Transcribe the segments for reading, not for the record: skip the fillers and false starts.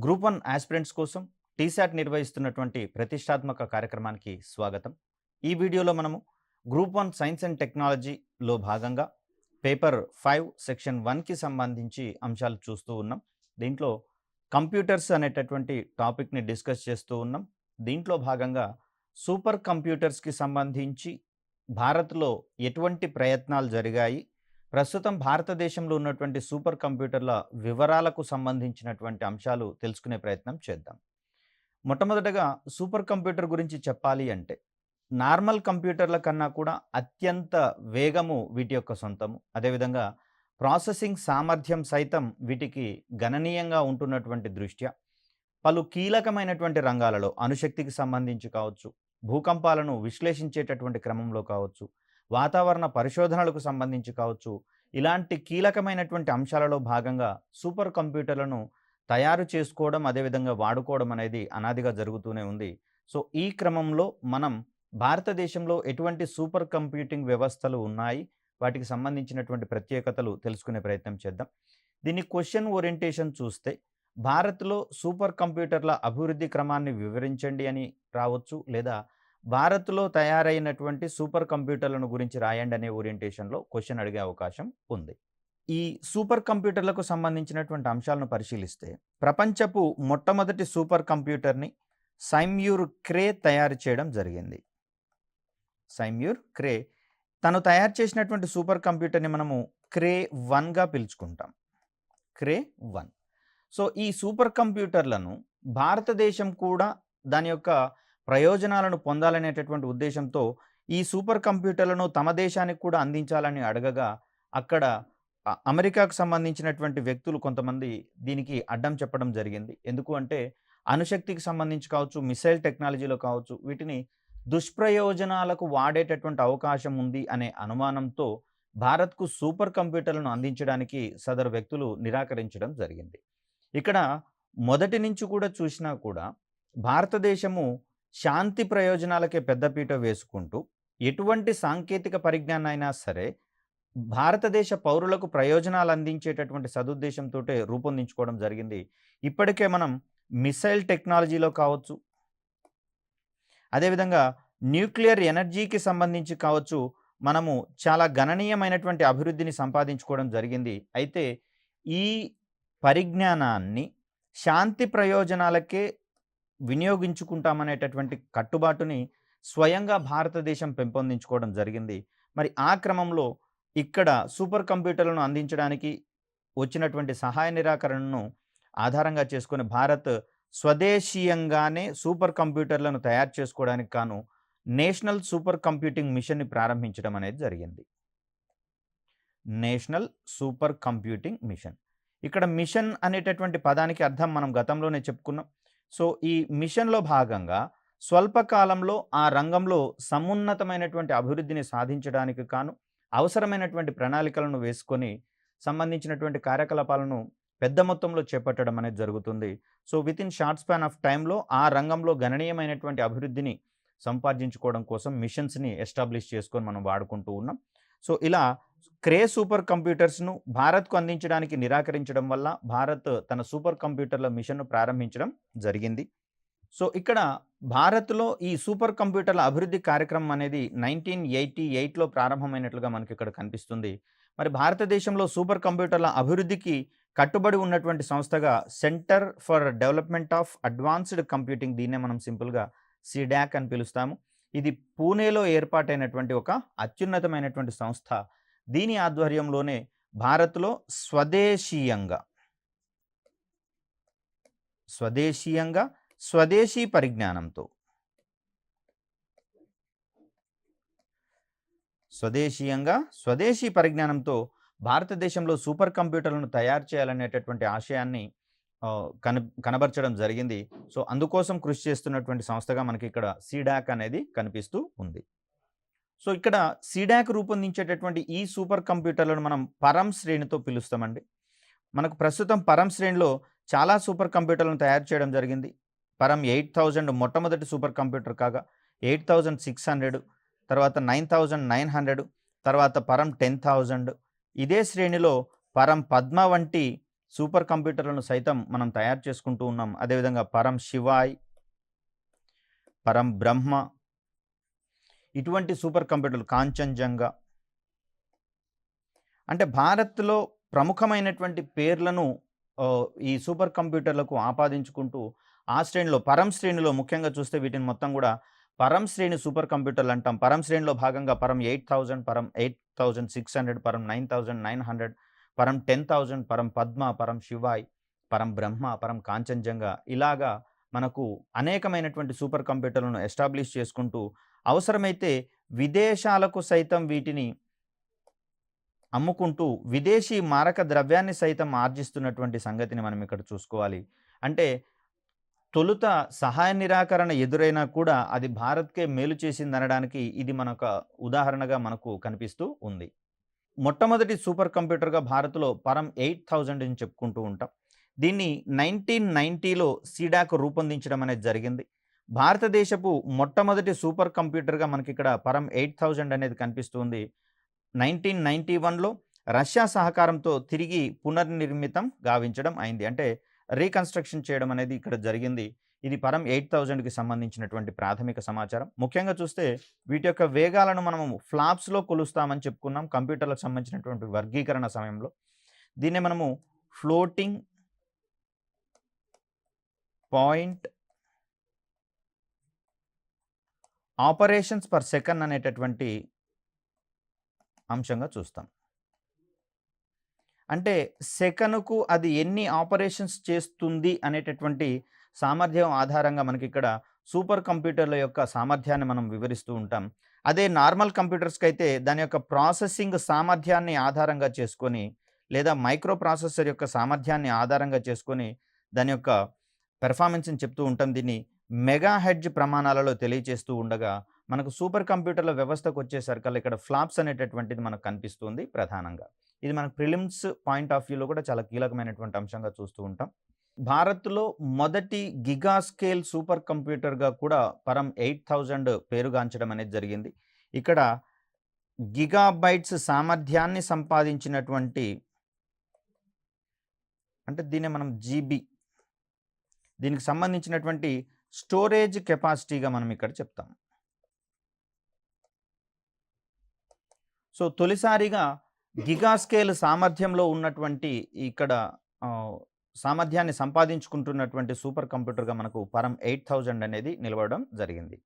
Group 1 aspirants కోసం టీశాట్ నిర్వహిస్తున్నటువంటి ప్రతిష్టాత్మక కార్యక్రమానికి స్వాగతం. ఈ వీడియోలో మనము గ్రూప్ 1 సైన్స్ అండ్ టెక్నాలజీలో భాగంగా పేపర్ 5 సెక్షన్ 1కి సంబంధించి అంశాలు చూస్తూ ఉన్నాం. దీంట్లో కంప్యూటర్స్ అనేటటువంటి టాపిక్ని డిస్కస్ చేస్తూ ఉన్నాం. దీంట్లో భాగంగా సూపర్ కంప్యూటర్స్కి సంబంధించి భారత్లో ఎటువంటి ప్రయత్నాలు జరిగాయి, ప్రస్తుతం భారతదేశంలో ఉన్నటువంటి సూపర్ కంప్యూటర్ల వివరాలకు సంబంధించినటువంటి అంశాలు తెలుసుకునే ప్రయత్నం చేద్దాం. మొట్టమొదటగా సూపర్ కంప్యూటర్ గురించి చెప్పాలి అంటే నార్మల్ కంప్యూటర్ల కన్నా కూడా అత్యంత వేగము వీటి యొక్క సొంతము. అదేవిధంగా ప్రాసెసింగ్ సామర్థ్యం సైతం వీటికి గణనీయంగా ఉంటున్నటువంటి దృష్ట్యా పలు కీలకమైనటువంటి రంగాలలో అణుశక్తికి సంబంధించి కావచ్చు, భూకంపాలను విశ్లేషించేటటువంటి క్రమంలో కావచ్చు, వాతావరణ పరిశోధనలకు సంబంధించి కావచ్చు, ఇలాంటి కీలకమైనటువంటి అంశాలలో భాగంగా సూపర్ కంప్యూటర్లను తయారు చేసుకోవడం, అదేవిధంగా వాడుకోవడం అనేది అనాదిగా జరుగుతూనే ఉంది. సో ఈ క్రమంలో మనం భారతదేశంలో ఎటువంటి సూపర్ కంప్యూటింగ్ వ్యవస్థలు ఉన్నాయి, వాటికి సంబంధించినటువంటి ప్రత్యేకతలు తెలుసుకునే ప్రయత్నం చేద్దాం. దీన్ని క్వశ్చన్ ఓరియంటేషన్ చూస్తే భారత్లో సూపర్ కంప్యూటర్ల అభివృద్ధి క్రమాన్ని వివరించండి అని రావచ్చు, లేదా భారత్లో తయారైనటువంటి సూపర్ కంప్యూటర్లను గురించి రాయండి అనే ఓరియంటేషన్లో క్వశ్చన్ అడిగే అవకాశం ఉంది. ఈ సూపర్ కంప్యూటర్లకు సంబంధించినటువంటి అంశాలను పరిశీలిస్తే ప్రపంచపు మొట్టమొదటి సూపర్ కంప్యూటర్ని సైమ్యూర్ క్రే తయారు చేయడం జరిగింది. సైమ్యూర్ క్రే తను తయారు చేసినటువంటి సూపర్ కంప్యూటర్ని మనము క్రే 1గా పిలుచుకుంటాం. క్రే 1. సో ఈ సూపర్ కంప్యూటర్లను భారతదేశం కూడా దాని యొక్క ప్రయోజనాలను పొందాలనేటటువంటి ఉద్దేశంతో ఈ సూపర్ కంప్యూటర్లను తమ దేశానికి కూడా అందించాలని అడగగా అక్కడ అమెరికాకు సంబంధించినటువంటి వ్యక్తులు కొంతమంది దీనికి అడ్డం చెప్పడం జరిగింది. ఎందుకు అంటే అణుశక్తికి సంబంధించి కావచ్చు, మిసైల్ టెక్నాలజీలో కావచ్చు, వీటిని దుష్ప్రయోజనాలకు వాడేటటువంటి అవకాశం ఉంది అనే అనుమానంతో భారత్కు సూపర్ కంప్యూటర్లను అందించడానికి సదరు వ్యక్తులు నిరాకరించడం జరిగింది. ఇక్కడ మొదటి నుంచి కూడా చూసినా కూడా భారతదేశము శాంతి ప్రయోజనాలకే పెద్దపీట వేసుకుంటూ ఎటువంటి సాంకేతిక పరిజ్ఞానం అయినా సరే భారతదేశ పౌరులకు ప్రయోజనాలు అందించేటటువంటి సదుద్దేశంతో రూపొందించుకోవడం జరిగింది. ఇప్పటికే మనం మిసైల్ టెక్నాలజీలో కావచ్చు, అదేవిధంగా న్యూక్లియర్ ఎనర్జీకి సంబంధించి కావచ్చు, మనము చాలా గణనీయమైనటువంటి అభివృద్ధిని సంపాదించుకోవడం జరిగింది. అయితే ఈ పరిజ్ఞానాన్ని శాంతి ప్రయోజనాలకే వినియోగించుకుంటామనేటటువంటి కట్టుబాటుని స్వయంగా భారతదేశం పెంపొందించుకోవడం జరిగింది. మరి ఆ క్రమంలో ఇక్కడ సూపర్ కంప్యూటర్లను అందించడానికి వచ్చినటువంటి సహాయ నిరాకరణను ఆధారంగా చేసుకుని భారత్ స్వదేశీయంగానే సూపర్ కంప్యూటర్లను తయారు చేసుకోవడానికి గాను నేషనల్ సూపర్ కంప్యూటింగ్ మిషన్ని ప్రారంభించడం అనేది జరిగింది. National super computing machine. ఇక్కడ మిషన్ అనేటటువంటి పదానికి అర్థం మనం గతంలోనే చెప్పుకున్నాం. సో ఈ మిషన్లో భాగంగా స్వల్పకాలంలో ఆ రంగంలో సమున్నతమైనటువంటి అభివృద్ధిని సాధించడానికి గాను అవసరమైనటువంటి ప్రణాళికలను వేసుకొని సంబంధించినటువంటి కార్యకలాపాలను పెద్ద మొత్తంలో చేపట్టడం అనేది జరుగుతుంది. So within short span of టైంలో ఆ రంగంలో గణనీయమైనటువంటి అభివృద్ధిని సంపాదించుకోవడం కోసం మిషన్స్ని ఎస్టాబ్లిష్ చేసుకొని మనం వాడుకుంటూ ఉన్నాం. సో ఇలా క్రే సూపర్ కంప్యూటర్స్ను భారత్కు అందించడానికి నిరాకరించడం వల్ల భారత్ తన సూపర్ కంప్యూటర్ల మిషన్ను ప్రారంభించడం జరిగింది. సో ఇక్కడ భారత్లో ఈ సూపర్ కంప్యూటర్ల అభివృద్ధి కార్యక్రమం అనేది 1988లో ప్రారంభమైనట్లుగా మనకి ఇక్కడ కనిపిస్తుంది. మరి భారతదేశంలో సూపర్ కంప్యూటర్ల అభివృద్ధికి కట్టుబడి ఉన్నటువంటి సంస్థగా centre for development of advanced computing, దీన్నే మనం సింపుల్గా సిడాక్ అని పిలుస్తాము. ఇది పూణేలో ఏర్పాటైనటువంటి ఒక అత్యున్నతమైనటువంటి సంస్థ. దీని ఆధ్వర్యంలోనే భారత్లో స్వదేశీ పరిజ్ఞానంతో స్వదేశీ పరిజ్ఞానంతో భారతదేశంలో సూపర్ కంప్యూటర్లను తయారు చేయాలనేటటువంటి ఆశయాన్ని కనబరచడం జరిగింది. సో అందుకోసం కృషి చేస్తున్నటువంటి సంస్థగా మనకి ఇక్కడ సిడాక్ అనేది కనిపిస్తూ ఉంది. సో ఇక్కడ సిడాక్ రూపొందించేటటువంటి ఈ సూపర్ కంప్యూటర్లను మనం పరం శ్రేణితో పిలుస్తామండి. మనకు ప్రస్తుతం పరం శ్రేణిలో చాలా సూపర్ కంప్యూటర్లను తయారు చేయడం జరిగింది. పరం 8000 మొట్టమొదటి సూపర్ కంప్యూటర్ కాగా 8600, తర్వాత 9900, తర్వాత పరం 10000. ఇదే శ్రేణిలో పరం పద్మ వంటి సూపర్ కంప్యూటర్లను సైతం మనం తయారు చేసుకుంటూ ఉన్నాం. అదేవిధంగా పరం శివాయ్, పరం బ్రహ్మ, ఇటువంటి సూపర్ కంప్యూటర్లు, కాంచన్జంగా, అంటే భారత్లో ప్రముఖమైనటువంటి పేర్లను ఈ సూపర్ కంప్యూటర్లకు ఆపాదించుకుంటూ ఆ శ్రేణిలో పరం శ్రేణిలో ముఖ్యంగా చూస్తే వీటిని మొత్తం కూడా పరం శ్రేణి సూపర్ కంప్యూటర్లు అంటాం. పరం శ్రేణిలో భాగంగా పరం 8000, పరం 8600, పరం 9900, పరం 10000, పరం పద్మ, పరం శివాయ్, పరం బ్రహ్మ, పరం కాంచన్జంగా, ఇలాగా మనకు అనేకమైనటువంటి సూపర్ కంప్యూటర్లను ఎస్టాబ్లిష్ చేసుకుంటూ అవసరమైతే విదేశాలకు సైతం వీటిని అమ్ముకుంటూ విదేశీ మారక ద్రవ్యాన్ని సైతం ఆర్జిస్తున్నటువంటి సంగతిని మనం ఇక్కడ చూసుకోవాలి. అంటే తొలుత సహాయ నిరాకరణ ఎదురైనా కూడా అది భారత్కే మేలు చేసిందనడానికి ఇది మనొక ఉదాహరణగా మనకు కనిపిస్తూ ఉంది. మొట్టమొదటి సూపర్ కంప్యూటర్గా భారత్లో పరం 8000 అని చెప్పుకుంటూ ఉంటాం. దీన్ని 1990లో సీడాక్ రూపొందించడం అనేది జరిగింది. భారతదేశపు మొట్టమొదటి సూపర్ కంప్యూటర్గా మనకి ఇక్కడ పరం 8000 అనేది కనిపిస్తుంది. 1991లో రష్యా సహకారంతో తిరిగి పునర్నిర్మితం గావించడం అయింది. అంటే రీకన్స్ట్రక్షన్ చేయడం అనేది ఇక్కడ జరిగింది. ఇది పరం 8000కి సంబంధించినటువంటి ప్రాథమిక సమాచారం. ముఖ్యంగా చూస్తే వీటి యొక్క వేగాలను మనము ఫ్లాప్స్లో కొలుస్తామని చెప్పుకున్నాం కంప్యూటర్లకు సంబంధించినటువంటి వర్గీకరణ సమయంలో. దీన్నే మనము floating point operations per second అనేటటువంటి అంశంగా చూస్తాం. అంటే సెకనుకు అది ఎన్ని ఆపరేషన్స్ చేస్తుంది అనేటటువంటి సామర్థ్యం ఆధారంగా మనకి ఇక్కడ సూపర్ కంప్యూటర్ల యొక్క సామర్థ్యాన్ని మనం వివరిస్తూ ఉంటాం. అదే నార్మల్ కంప్యూటర్స్కి అయితే దాని యొక్క ప్రాసెసింగ్ సామర్థ్యాన్ని ఆధారంగా చేసుకొని లేదా మైక్రో ప్రాసెసర్ యొక్క సామర్థ్యాన్ని ఆధారంగా చేసుకొని దాని యొక్క పెర్ఫార్మెన్స్ని చెప్తూ ఉంటాం. దీన్ని మెగా హెడ్జ్ ప్రమాణాలలో తెలియజేస్తూ ఉండగా మనకు సూపర్ కంప్యూటర్ల వ్యవస్థకు వచ్చేసరికల్లా ఇక్కడ ఫ్లాప్స్ అనేటటువంటిది మనకు కనిపిస్తుంది ప్రధానంగా. ఇది మనకు ప్రిలిమ్స్ పాయింట్ ఆఫ్ వ్యూలో కూడా చాలా కీలకమైనటువంటి అంశంగా చూస్తూ ఉంటాం. భారత్లో మొదటి గిగా స్కేల్ సూపర్ కంప్యూటర్గా కూడా పరం 8000 పేరుగాంచడం అనేది జరిగింది. ఇక్కడ గిగాబైట్స్ సామర్థ్యాన్ని సంపాదించినటువంటి, అంటే దీన్ని మనం జీబీ, దీనికి సంబంధించినటువంటి స్టోరేజ్ కెపాసిటీగా మనం ఇక్కడ చెప్తాం. సో తొలిసారిగా గిగా స్కేల్ సామర్థ్యంలో ఉన్నటువంటి ఇక్కడ సామర్థ్యాన్ని సంపాదించుకుంటున్నటువంటి సూపర్ కంప్యూటర్గా మనకు పరం 8000 అనేది నిలవడం జరిగింది.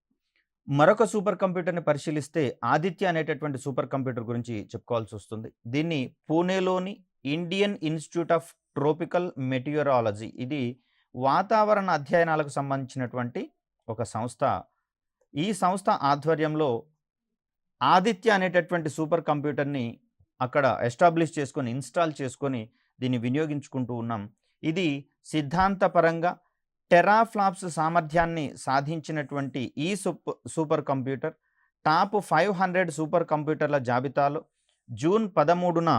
మరొక సూపర్ కంప్యూటర్ని పరిశీలిస్తే ఆదిత్య అనేటటువంటి సూపర్ కంప్యూటర్ గురించి చెప్పుకోవాల్సి వస్తుంది. దీన్ని పూణేలోని Indian Institute of Tropical Meteorology, ఇది వాతావరణ అధ్యయనాలకు సంబంధించినటువంటి ఒక సంస్థ. ఈ సంస్థ ఆధ్వర్యంలో ఆదిత్య అనేటటువంటి సూపర్ కంప్యూటర్ని అక్కడ ఎస్టాబ్లిష్ చేసుకొని ఇన్స్టాల్ చేసుకొని దీన్ని వినియోగించుకుంటూ ఉన్నాం. ఇది సిద్ధాంతపరంగా టెరాఫ్లాప్స్ సామర్థ్యాన్ని సాధించినటువంటి ఈ సూపర్ కంప్యూటర్ టాప్ 500 సూపర్ కంప్యూటర్ల జాబితాలో జూన్ 13న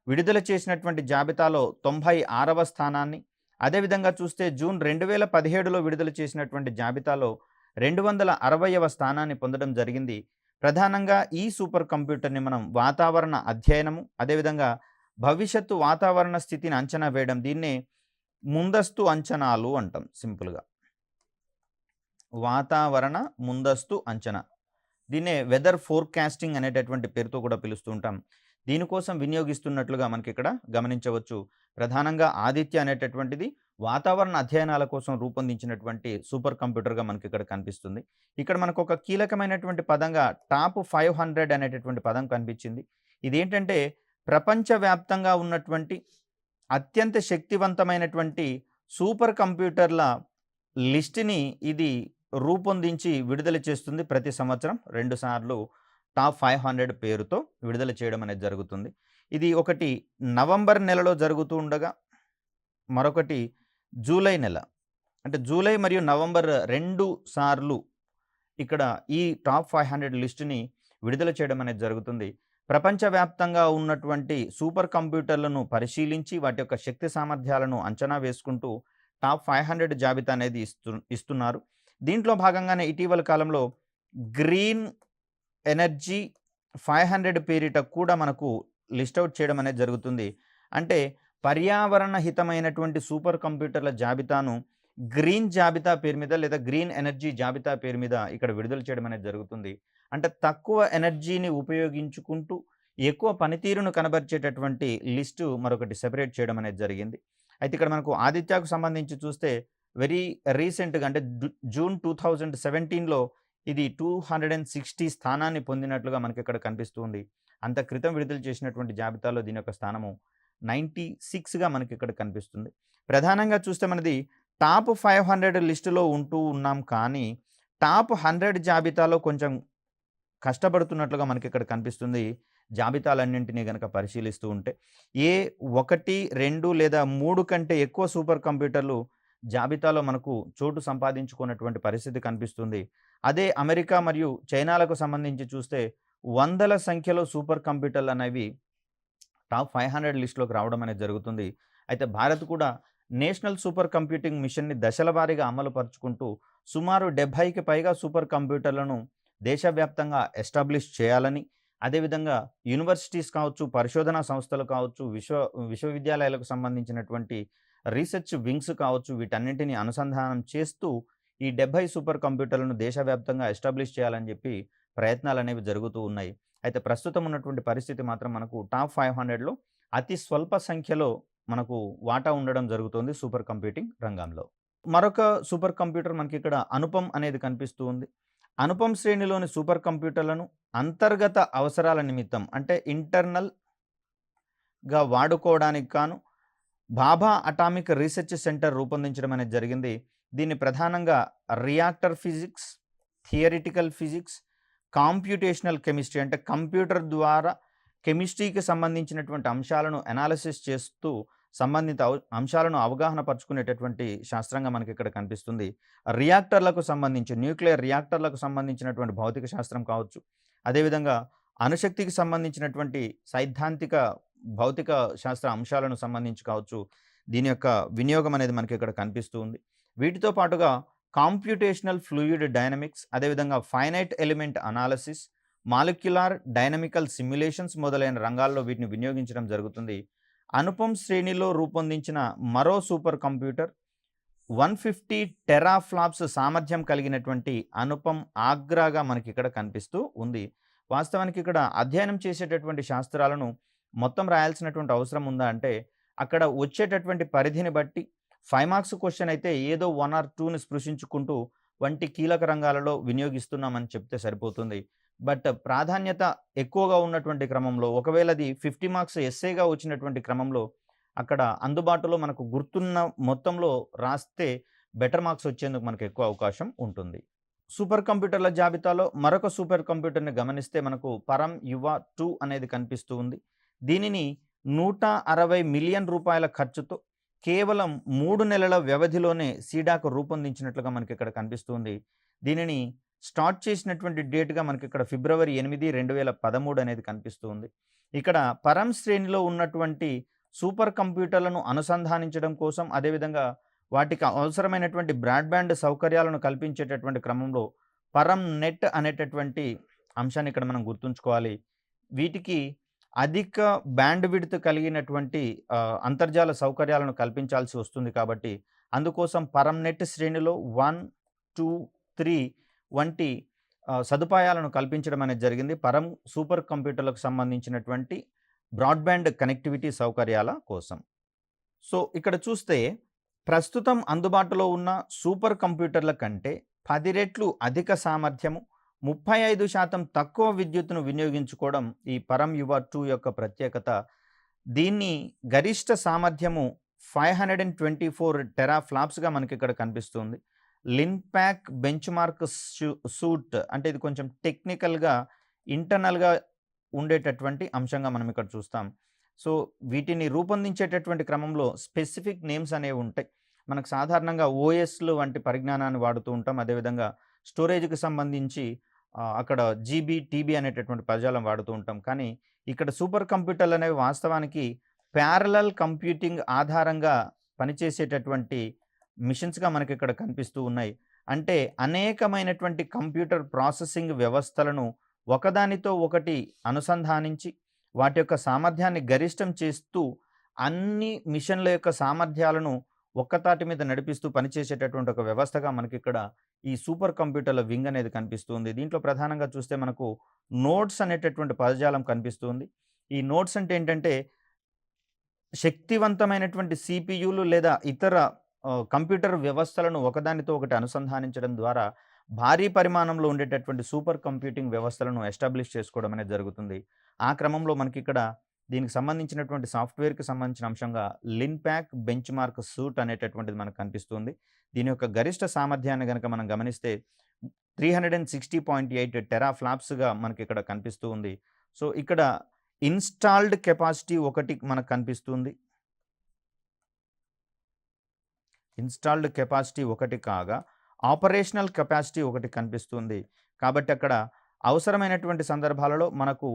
విడుదల చేసినటువంటి జాబితాలో 96వ స్థానాన్ని, అదేవిధంగా చూస్తే జూన్ 2017లో విడుదల చేసినటువంటి జాబితాలో 260వ స్థానాన్ని పొందడం జరిగింది. ప్రధానంగా ఈ సూపర్ కంప్యూటర్ని మనం వాతావరణ అధ్యయనము, అదేవిధంగా భవిష్యత్తు వాతావరణ స్థితిని అంచనా వేయడం, దీన్నే ముందస్తు అంచనాలు అంటాం. సింపుల్గా వాతావరణ ముందస్తు అంచనా, దీన్నే వెదర్ ఫోర్కాస్టింగ్ అనేటటువంటి పేరుతో కూడా పిలుస్తూ ఉంటాం. దీనికోసం వినియోగిస్తున్నట్లుగా మనకి ఇక్కడ గమనించవచ్చు. ప్రధానంగా ఆదిత్య అనేటటువంటిది వాతావరణ అధ్యయనాల కోసం రూపొందించినటువంటి సూపర్ కంప్యూటర్గా మనకి ఇక్కడ కనిపిస్తుంది. ఇక్కడ మనకు ఒక కీలకమైనటువంటి పదంగా టాప్ 500 అనేటటువంటి పదం కనిపించింది. ఇదేంటంటే ప్రపంచవ్యాప్తంగా ఉన్నటువంటి అత్యంత శక్తివంతమైనటువంటి సూపర్ కంప్యూటర్ల లిస్టుని ఇది రూపొందించి విడుదల చేస్తుంది. ప్రతి సంవత్సరం 2 సార్లు టాప్ 500 పేరుతో విడుదల చేయడం అనేది జరుగుతుంది. ఇది ఒకటి నవంబర్ నెలలో జరుగుతూ ఉండగా మరొకటి జూలై నెల, అంటే జూలై మరియు నవంబర్ 2 సార్లు ఇక్కడ ఈ టాప్ 500 లిస్టుని విడుదల చేయడం అనేది జరుగుతుంది. ప్రపంచవ్యాప్తంగా ఉన్నటువంటి సూపర్ కంప్యూటర్లను పరిశీలించి వాటి యొక్క శక్తి సామర్థ్యాలను అంచనా వేసుకుంటూ టాప్ 500 జాబితా అనేది ఇస్తున్నారు. దీంట్లో భాగంగానే ఇటీవల కాలంలో గ్రీన్ ఎనర్జీ 500 పేరిట కూడా మనకు లిస్ట్ అవుట్ చేయడం అనేది జరుగుతుంది. అంటే పర్యావరణ హితమైనటువంటి సూపర్ కంప్యూటర్ల జాబితాను గ్రీన్ జాబితా పేరు మీద లేదా గ్రీన్ ఎనర్జీ జాబితా పేరు మీద ఇక్కడ విడుదల చేయడం అనేది జరుగుతుంది. అంటే తక్కువ ఎనర్జీని ఉపయోగించుకుంటూ ఎక్కువ పనితీరును కనబరిచేటటువంటి లిస్టు మరొకటి సెపరేట్ చేయడం అనేది జరిగింది. అయితే ఇక్కడ మనకు ఆదిత్యకు సంబంధించి చూస్తే వెరీ రీసెంట్‌గా అంటే జూన్ 2017లో ఇది 260 స్థానాన్ని పొందినట్లుగా మనకిక్కడ కనిపిస్తూ ఉంది. అంత క్రితం విడుదల చేసినటువంటి జాబితాలో దీని యొక్క స్థానము 96గా మనకిక్కడ కనిపిస్తుంది. ప్రధానంగా చూస్తే మనది టాప్ 500 లిస్టులో ఉంటూ ఉన్నాం కానీ, టాప్ 100 జాబితాలో కొంచెం కష్టపడుతున్నట్లుగా మనకిక్కడ కనిపిస్తుంది. జాబితాలన్నింటినీ గనక పరిశీలిస్తూ ఉంటే. ఏ 1, 2 లేదా 3 కంటే ఎక్కువ సూపర్ కంప్యూటర్లు జాబితాలో మనకు చోటు సంపాదించుకున్నటువంటి పరిస్థితి కనిపిస్తుంది. అదే అమెరికా మరియు చైనాలకు సంబంధించి చూస్తే వందల సంఖ్యలో సూపర్ కంప్యూటర్లనేవి టాప్ 500 లిస్ట్‌లోకి రావడం అనేది జరుగుతుంది. అయితే భారత్ కూడా నేషనల్ సూపర్ కంప్యూటింగ్ మిషన్‌ని దశల వారీగా అమలు పరుచుకుంటూ సుమారు 70కి పైగా సూపర్ కంప్యూటర్లను దేశవ్యాప్తంగా ఎస్టాబ్లిష్ చేయాలని, అదేవిధంగా యూనివర్సిటీస్ కావచ్చు, పరిశోధనా సంస్థలు కావచ్చు, విశ్వవిద్యాలయాలకు సంబంధించినటువంటి రీసెర్చ్ వింగ్స్ కావచ్చు, వీటన్నింటిని అనుసంధానం చేస్తూ ఈ 70 సూపర్ కంప్యూటర్లను దేశవ్యాప్తంగా ఎస్టాబ్లిష్ చేయాలని చెప్పి ప్రయత్నాలనేవి జరుగుతూ ఉన్నాయి. అయితే ప్రస్తుతం ఉన్నటువంటి పరిస్థితి మాత్రం మనకు టాప్ 500లో అతి స్వల్ప సంఖ్యలో మనకు వాటా ఉండడం జరుగుతుంది సూపర్ కంప్యూటింగ్ రంగంలో. మరొక సూపర్ కంప్యూటర్ మనకిక్కడ అనుపమ్ అనేది కనిపిస్తూ ఉంది. అనుపమ్ శ్రేణిలోని సూపర్ కంప్యూటర్లను అంతర్గత అవసరాల నిమిత్తం అంటే ఇంటర్నల్‌గా వాడుకోవడానికి గాను భాభా అటామిక్ రీసెర్చ్ సెంటర్ రూపొందించడం అనేది జరిగింది. దీన్ని ప్రధానంగా reactor physics, theoretical physics, computational chemistry అంటే కంప్యూటర్ ద్వారా కెమిస్ట్రీకి సంబంధించినటువంటి అంశాలను అనాలిసిస్ చేస్తూ సంబంధిత అంశాలను అవగాహన పరుచుకునేటటువంటి శాస్త్రంగా మనకి ఇక్కడ కనిపిస్తుంది. రియాక్టర్లకు సంబంధించి న్యూక్లియర్ రియాక్టర్లకు సంబంధించినటువంటి భౌతిక శాస్త్రం కావచ్చు, అదేవిధంగా అణుశక్తికి సంబంధించినటువంటి సైద్ధాంతిక భౌతిక శాస్త్ర అంశాలను సంబంధించి కావచ్చు, దీని యొక్క వినియోగం అనేది మనకి ఇక్కడ కనిపిస్తూ ఉంది. వీటితో పాటుగా కాంప్యూటేషనల్ ఫ్లూయిడ్ డైనమిక్స్, అదేవిధంగా finite element analysis, molecular dynamical simulations మొదలైన రంగాల్లో వీటిని వినియోగించడం జరుగుతుంది. అనుపమ్ శ్రేణిలో రూపొందించిన మరో సూపర్ కంప్యూటర్ 150 టెరాఫ్లాప్స్ సామర్థ్యం కలిగినటువంటి అనుపమ్ ఆగ్రాగా మనకి ఇక్కడ కనిపిస్తూ ఉంది. వాస్తవానికి ఇక్కడ అధ్యయనం చేసేటటువంటి శాస్త్రాలను మొత్తం రాయాల్సినటువంటి అవసరం ఉందా అంటే, అక్కడ వచ్చేటటువంటి పరిధిని బట్టి 5 మార్క్స్ క్వశ్చన్ అయితే ఏదో 1 ఆర్ 2ని స్పృశించుకుంటూ వంటి కీలక రంగాలలో వినియోగిస్తున్నామని చెప్తే సరిపోతుంది. బట్ ప్రాధాన్యత ఎక్కువగా ఉన్నటువంటి క్రమంలో ఒకవేళ అది 50 మార్క్స్ ఎస్సేగా వచ్చినటువంటి క్రమంలో అక్కడ అందుబాటులో మనకు గుర్తున్న మొత్తంలో రాస్తే బెటర్ మార్క్స్ వచ్చేందుకు మనకు ఎక్కువ అవకాశం ఉంటుంది. సూపర్ కంప్యూటర్ల జాబితాలో మరొక సూపర్ కంప్యూటర్‌ని గమనిస్తే మనకు పరం యువ 2 అనేది కనిపిస్తూ ఉంది. దీనిని 160 మిలియన్ రూపాయల ఖర్చుతో కేవలం 3 నెలల వ్యవధిలోనే సీడాక్ రూపొందించినట్లుగా మనకి ఇక్కడ కనిపిస్తుంది. దీనిని స్టార్ట్ చేసినటువంటి డేట్‌గా మనకి ఇక్కడ ఫిబ్రవరి 8, 2013 అనేది కనిపిస్తూ ఉంది. ఇక్కడ పరం శ్రేణిలో ఉన్నటువంటి సూపర్ కంప్యూటర్లను అనుసంధానించడం కోసం, అదేవిధంగా వాటికి అవసరమైనటువంటి బ్రాడ్‌బ్యాండ్ సౌకర్యాలను కల్పించేటటువంటి క్రమంలో పరం నెట్ అనేటటువంటి అంశాన్ని ఇక్కడ మనం గుర్తుంచుకోవాలి. వీటికి అధిక బ్యాండ్ విడ్త్ కలిగినటువంటి అంతర్జాల సౌకర్యాలను కల్పించాల్సి వస్తుంది కాబట్టి, అందుకోసం పరం నెట్ శ్రేణిలో 1, 2, 3 వంటి సదుపాయాలను కల్పించడం అనేది జరిగింది పరం సూపర్ కంప్యూటర్లకు సంబంధించినటువంటి బ్రాడ్బ్యాండ్ కనెక్టివిటీ సౌకర్యాల కోసం. సో ఇక్కడ చూస్తే ప్రస్తుతం అందుబాటులో ఉన్న సూపర్ కంప్యూటర్ల కంటే 10 రెట్లు అధిక సామర్థ్యము, 35% తక్కువ విద్యుత్తును వినియోగించుకోవడం ఈ పరం యువ 2 యొక్క ప్రత్యేకత. దీన్ని గరిష్ట సామర్థ్యము 524 టెరాఫ్లాప్స్‌గా మనకి ఇక్కడ కనిపిస్తుంది. లిన్పాక్ బెంచ్ మార్క్ సూట్ అంటే ఇది కొంచెం టెక్నికల్‌గా ఇంటర్నల్‌గా ఉండేటటువంటి అంశంగా మనం ఇక్కడ చూస్తాం. సో వీటిని రూపొందించేటటువంటి క్రమంలో స్పెసిఫిక్ నేమ్స్ అనేవి ఉంటాయి. మనకు సాధారణంగా ఓఎస్‌లు వంటి పరిజ్ఞానాన్ని వాడుతూ ఉంటాం. అదేవిధంగా స్టోరేజ్‌కి సంబంధించి అక్కడ జీబీ, టీబీ అనేటటువంటి పదజాలం వాడుతూ ఉంటాం. కానీ ఇక్కడ సూపర్ కంప్యూటర్లు అనేవి వాస్తవానికి ప్యారలల్ కంప్యూటింగ్ ఆధారంగా పనిచేసేటటువంటి మిషన్స్‌గా మనకి ఇక్కడ కనిపిస్తూ ఉన్నాయి. అంటే అనేకమైనటువంటి కంప్యూటర్ ప్రాసెసింగ్ వ్యవస్థలను ఒకదానితో ఒకటి అనుసంధానించి వాటి యొక్క సామర్థ్యాన్ని గరిష్టం చేస్తూ అన్ని మిషన్ల యొక్క సామర్థ్యాలను ఒక్కతాటి మీద నడిపిస్తూ పనిచేసేటటువంటి ఒక వ్యవస్థగా మనకిక్కడ ఈ సూపర్ కంప్యూటర్ల వింగ్ అనేది కనిపిస్తుంది. దీంట్లో ప్రధానంగా చూస్తే మనకు నోడ్స్ అనేటటువంటి పదజాలం కనిపిస్తుంది. ఈ నోడ్స్ అంటే ఏంటంటే శక్తివంతమైనటువంటి సిపియులు లేదా ఇతర కంప్యూటర్ వ్యవస్థలను ఒకదానితో ఒకటి అనుసంధానించడం ద్వారా భారీ పరిమాణంలో ఉండేటటువంటి సూపర్ కంప్యూటింగ్ వ్యవస్థలను ఎస్టాబ్లిష్ చేసుకోవడం అనేది జరుగుతుంది. ఆ క్రమంలో మనకిక్కడ దీనికి సంబంధించినటువంటి సాఫ్ట్‌వేర్‌కి సంబంధించిన అంశంగా లిన్‌ప్యాక్ బెంచ్‌మార్క్ సూట్ అనేటటువంటిది మనకు కనిపిస్తుంది. దీని యొక్క గరిష్ట సామర్థ్యాన్ని గనక మనం గమనిస్తే 360.8 టెరాఫ్లాప్స్‌గా మనకిక్కడ కనిపిస్తూ ఉంది. సో, ఇక్కడ ఇన్‌స్టాల్డ్ కెపాసిటీ ఒకటి మనకు కనిపిస్తుంది. ఇన్‌స్టాల్డ్ కెపాసిటీ ఒకటి కాగా ఆపరేషనల్ కెపాసిటీ ఒకటి కనిపిస్తుంది. కాబట్టి అక్కడ అవసరమైనటువంటి సందర్భాలలో మనకు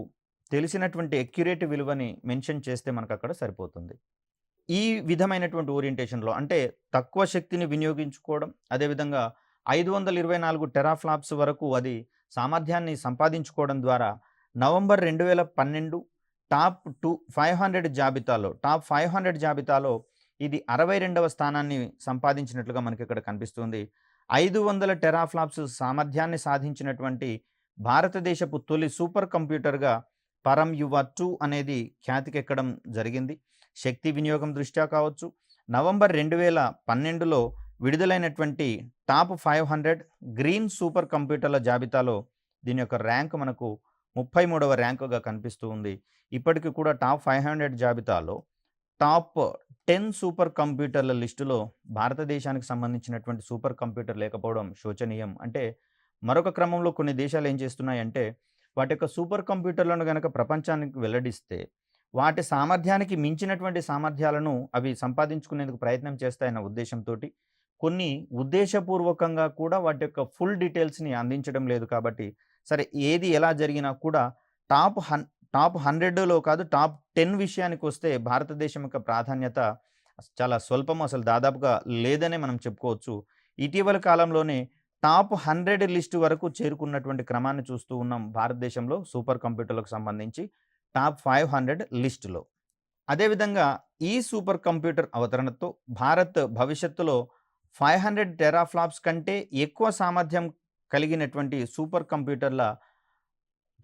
తెలిసినటువంటి అక్యురేట్ విలువని మెన్షన్ చేస్తే మనకక్కడ సరిపోతుంది. ఈ విధమైనటువంటి ఓరియంటేషన్‌లో అంటే తక్కువ శక్తిని వినియోగించుకోవడం, అదేవిధంగా 524 టెరాఫ్లాప్స్ వరకు అది సామర్థ్యాన్ని సంపాదించుకోవడం ద్వారా నవంబర్ 2012 టాప్ 500 జాబితాలో టాప్ 500 జాబితాలో ఇది 62వ స్థానాన్ని సంపాదించినట్లుగా మనకిక్కడ కనిపిస్తుంది. 500 టెరాఫ్లాప్స్ సామర్థ్యాన్ని సాధించినటువంటి భారతదేశపు తొలి సూపర్ కంప్యూటర్‌గా పరం యువ 2 అనేది ఖ్యాతికెక్కడం జరిగింది. శక్తి వినియోగం దృష్ట్యా కావచ్చు, నవంబర్ 2012లో విడుదలైనటువంటి టాప్ 500 గ్రీన్ సూపర్ కంప్యూటర్ల జాబితాలో దీని యొక్క ర్యాంక్ మనకు 33వ ర్యాంకుగా కనిపిస్తూ ఉంది. ఇప్పటికి కూడా టాప్ 500 జాబితాలో టాప్ 10 సూపర్ కంప్యూటర్ల లిస్టులో భారతదేశానికి సంబంధించినటువంటి సూపర్ కంప్యూటర్ లేకపోవడం శోచనీయం. అంటే మరొక క్రమంలో కొన్ని దేశాలు ఏం చేస్తున్నాయంటే వాటి యొక్క సూపర్ కంప్యూటర్లను గనక ప్రపంచానికి వెల్లడిస్తే వాటి సామర్థ్యానికి మించినటువంటి సామర్థ్యాలను అవి సంపాదించుకునేందుకు ప్రయత్నం చేస్తాయన్న ఉద్దేశంతోటి కొన్ని ఉద్దేశపూర్వకంగా కూడా వాటి యొక్క ఫుల్ డీటెయిల్స్‌ని అందించడం లేదు కాబట్టి సరే ఏది ఎలా జరిగినా కూడా టాప్ 100లో కాదు టాప్ 10 విషయానికొస్తే భారతదేశం యొక్క ప్రాధాన్యత చాలా స్వల్పం, అసలు దాదాపుగా లేదనే మనం చెప్పుకోవచ్చు. ఇటీవల కాలంలోనే టాప్ 100 లిస్ట్ వరకు చేరుకున్నటువంటి క్రమాన్ని చూస్తూ ఉన్నాం భారతదేశంలో సూపర్ కంప్యూటర్లకు సంబంధించి టాప్ 500 లిస్టులో. అదేవిధంగా ఈ సూపర్ కంప్యూటర్ అవతరణతో భారత్ భవిష్యత్తులో 500 టెరాఫ్లాప్స్ కంటే ఎక్కువ సామర్థ్యం కలిగినటువంటి సూపర్ కంప్యూటర్ల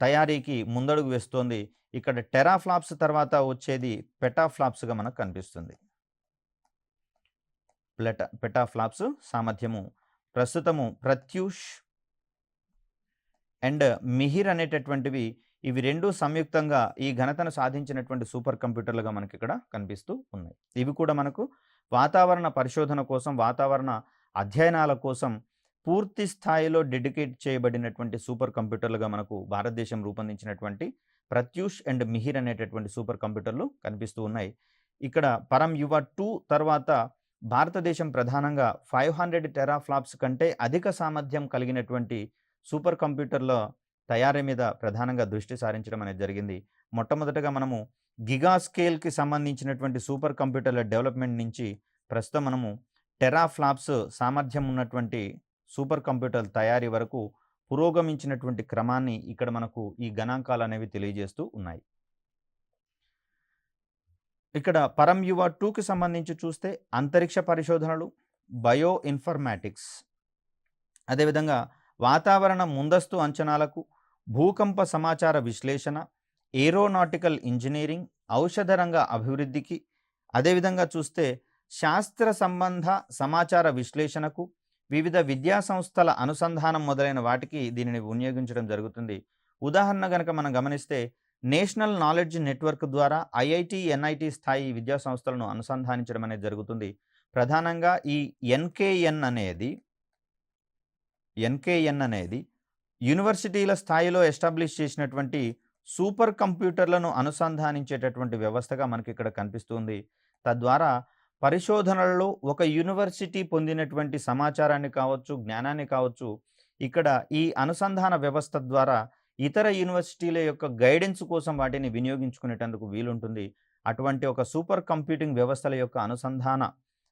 తయారీకి ముందడుగు వేస్తోంది. ఇక్కడ టెరాఫ్లాప్స్ తర్వాత వచ్చేది పెటాఫ్లాప్స్‌గా మనకు కనిపిస్తుంది. పెటాఫ్లాప్స్ సామర్థ్యము ప్రస్తుతము ప్రత్యూష్ అండ్ మిహిర్ అనేటటువంటివి ఇవి 2 సంయుక్తంగా ఈ ఘనతను సాధించినటువంటి సూపర్ కంప్యూటర్లుగా మనకి ఇక్కడ కనిపిస్తూ ఉన్నాయి. ఇవి కూడా మనకు వాతావరణ పరిశోధన కోసం, వాతావరణ అధ్యయనాల కోసం పూర్తి స్థాయిలో డెడికేట్ చేయబడినటువంటి సూపర్ కంప్యూటర్లుగా మనకు భారతదేశం రూపొందించినటువంటి ప్రత్యూష్ అండ్ మిహిర్ అనేటటువంటి సూపర్ కంప్యూటర్లు కనిపిస్తూ ఉన్నాయి. ఇక్కడ పరం యువ 2 తర్వాత భారతదేశం ప్రధానంగా 500 టెరాఫ్లాప్స్ కంటే అధిక సామర్థ్యం కలిగినటువంటి సూపర్ కంప్యూటర్ల తయారీ మీద ప్రధానంగా దృష్టి సారించడం అనేది జరిగింది. మొట్టమొదటగా మనము గిగా స్కేల్‌కి సంబంధించినటువంటి సూపర్ కంప్యూటర్ల డెవలప్‌మెంట్ నుంచి ప్రస్తుతం మనము టెరాఫ్లాప్స్ సామర్థ్యం ఉన్నటువంటి సూపర్ కంప్యూటర్ల తయారీ వరకు పురోగమించినటువంటి క్రమాన్ని ఇక్కడ మనకు ఈ గణాంకాలు అనేవి తెలియజేస్తూ ఉన్నాయి. ఇక్కడ పరం యువ 2కి సంబంధించి చూస్తే అంతరిక్ష పరిశోధనలు, బయో ఇన్ఫర్మాటిక్స్, అదేవిధంగా వాతావరణ ముందస్తు అంచనాలకు, భూకంప సమాచార విశ్లేషణ, ఏరోనాటికల్ ఇంజనీరింగ్, ఔషధ రంగ అభివృద్ధికి, అదేవిధంగా చూస్తే శాస్త్ర సంబంధ సమాచార విశ్లేషణకు, వివిధ విద్యా సంస్థల అనుసంధానం మొదలైన వాటికి దీనిని వినియోగించడం జరుగుతుంది. ఉదాహరణ గనక మనం గమనిస్తే నేషనల్ నాలెడ్జ్ నెట్వర్క్ ద్వారా ఐఐటి, ఎన్ఐటి స్థాయి విద్యా సంస్థలను అనుసంధానించడం అనేది జరుగుతుంది. ప్రధానంగా ఈ ఎన్కేఎన్ అనేది యూనివర్సిటీల స్థాయిలో ఎస్టాబ్లిష్ చేసినటువంటి సూపర్ కంప్యూటర్లను అనుసంధానించేటటువంటి వ్యవస్థగా మనకి ఇక్కడ కనిపిస్తుంది. తద్వారా పరిశోధనలలో ఒక యూనివర్సిటీ పొందినటువంటి సమాచారాన్ని కావచ్చు, జ్ఞానాన్ని కావచ్చు, ఇక్కడ ఈ అనుసంధాన వ్యవస్థ ద్వారా ఇతర యూనివర్సిటీల యొక్క గైడెన్స్ కోసం వాటిని వినియోగించుకునేటందుకు వీలుంటుంది. అటువంటి ఒక సూపర్ కంప్యూటింగ్ వ్యవస్థల యొక్క అనుసంధాన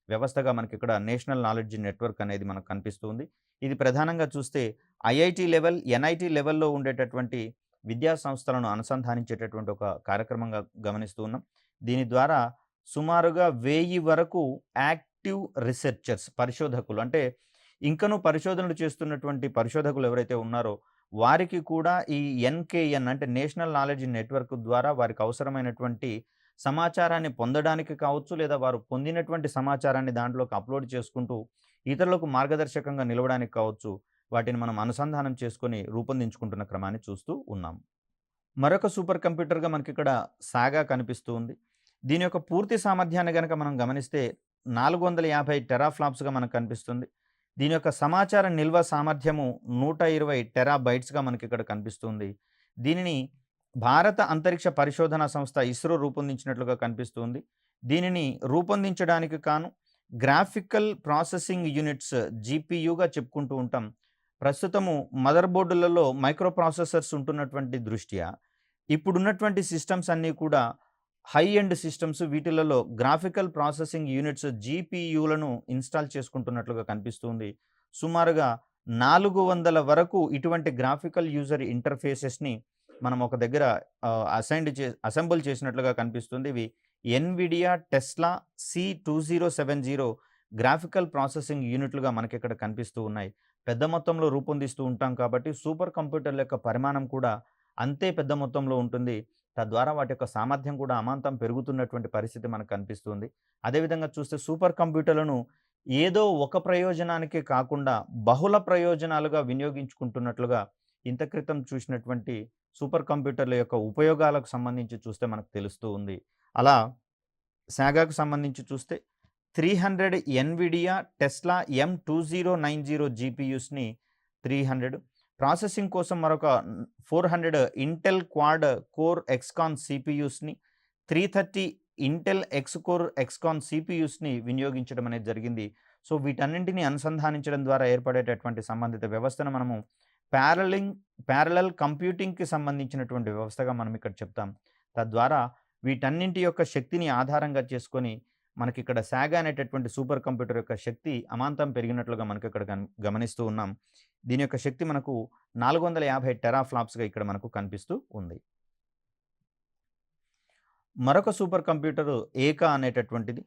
వ్యవస్థగా మనకి ఇక్కడ నేషనల్ నాలెడ్జ్ నెట్వర్క్ అనేది మనకు కనిపిస్తుంది. ఇది ప్రధానంగా చూస్తే ఐఐటి లెవెల్, ఎన్ఐటి లెవెల్‌లో ఉండేటటువంటి విద్యా సంస్థలను అనుసంధానించేటటువంటి ఒక కార్యక్రమంగా గమనిస్తూ ఉన్నాం. దీని ద్వారా సుమారుగా 1000 వరకు యాక్టివ్ రిసెర్చర్స్ పరిశోధకులు అంటే ఇంకనూ పరిశోధనలు చేస్తున్నటువంటి పరిశోధకులు ఎవరైతే ఉన్నారో వారికి కూడా ఈ ఎన్కేఎన్ అంటే నేషనల్ నాలెడ్జ్ నెట్వర్క్ ద్వారా వారికి అవసరమైనటువంటి సమాచారాన్ని పొందడానికి కావచ్చు, లేదా వారు పొందినటువంటి సమాచారాన్ని దాంట్లోకి అప్లోడ్ చేసుకుంటూ ఇతరులకు మార్గదర్శకంగా నిలవడానికి కావచ్చు, వాటిని మనం అనుసంధానం చేసుకొని రూపొందించుకుంటున్న క్రమాన్ని చూస్తూ ఉన్నాం. మరొక సూపర్ కంప్యూటర్‌గా మనకిక్కడ సాగా కనిపిస్తూ ఉంది. దీని యొక్క పూర్తి సామర్థ్యాన్ని గనక మనం గమనిస్తే 450 టెరాఫ్లాప్స్‌గా మనకు కనిపిస్తుంది. దీని యొక్క సమాచార నిల్వ సామర్థ్యము 120 టెరాబైట్స్‌గా మనకిక్కడ కనిపిస్తుంది. దీనిని భారత అంతరిక్ష పరిశోధనా సంస్థ ఇస్రో రూపొందించినట్లుగా కనిపిస్తుంది. దీనిని రూపొందించడానికి కాను గ్రాఫికల్ ప్రాసెసింగ్ యూనిట్స్ జీపీయూగా చెప్పుకుంటూ ఉంటాం. ప్రస్తుతము మదర్ బోర్డులలో మైక్రో ప్రాసెసర్స్ ఉంటున్నటువంటి దృష్ట్యా ఇప్పుడున్నటువంటి సిస్టమ్స్ అన్నీ కూడా హై ఎండ్ సిస్టమ్స్. వీటిలలో గ్రాఫికల్ ప్రాసెసింగ్ యూనిట్స్ జీపీయూలను ఇన్స్టాల్ చేసుకుంటున్నట్లుగా కనిపిస్తుంది. సుమారుగా 400 వరకు ఇటువంటి గ్రాఫికల్ యూజర్ ఇంటర్ఫేసెస్‌ని మనం ఒక దగ్గర అసెంబుల్ చేసినట్లుగా కనిపిస్తుంది. ఇవి Nvidia Tesla C2070 graphical processing యూనిట్లుగా మనకిక్కడ కనిపిస్తూ ఉన్నాయి. పెద్ద మొత్తంలో రూపొందిస్తూ ఉంటాం కాబట్టి సూపర్ కంప్యూటర్ల యొక్క పరిమాణం కూడా అంతే పెద్ద మొత్తంలో ఉంటుంది. తద్వారా వాటి యొక్క సామర్థ్యం కూడా అమాంతం పెరుగుతున్నటువంటి పరిస్థితి మనకు కనిపిస్తుంది. అదేవిధంగా చూస్తే సూపర్ కంప్యూటర్లను ఏదో ఒక ప్రయోజనానికే కాకుండా బహుళ ప్రయోజనాలుగా వినియోగించుకుంటున్నట్లుగా ఇంత క్రితం చూసినటువంటి సూపర్ కంప్యూటర్ల యొక్క ఉపయోగాలకు సంబంధించి చూస్తే మనకు తెలుస్తూ ఉంది. అలా సాగాకు సంబంధించి చూస్తే 300 ఎన్విడియా టెస్లా M2090 జీపీయూస్‌ని 300, ప్రాసెసింగ్ కోసం మరొక 400 ఇంటెల్ క్వాడ్ కోర్ ఎక్స్కాన్ సిపియూస్‌ని, 330 ఇంటెల్ ఎక్స్ కోర్ ఎక్స్కాన్ సిపియూస్‌ని వినియోగించడం అనేది జరిగింది. సో వీటన్నింటిని అనుసంధానించడం ద్వారా ఏర్పడేటటువంటి సంబంధిత వ్యవస్థను మనము ప్యారలల్ కంప్యూటింగ్‌కి సంబంధించినటువంటి వ్యవస్థగా మనం ఇక్కడ చెప్తాం. తద్వారా వీటన్నింటి యొక్క శక్తిని ఆధారంగా చేసుకొని మనకిక్కడ సాగా అనేటటువంటి సూపర్ కంప్యూటర్ యొక్క శక్తి అమాంతం పెరిగినట్లుగా మనకిక్కడ గమనిస్తూ ఉన్నాం. దీని యొక్క శక్తి మనకు 450 టెరాఫ్లాప్స్‌గా ఇక్కడ మనకు కనిపిస్తూ ఉంది. మరొక సూపర్ కంప్యూటర్ ఏకా అనేటటువంటిది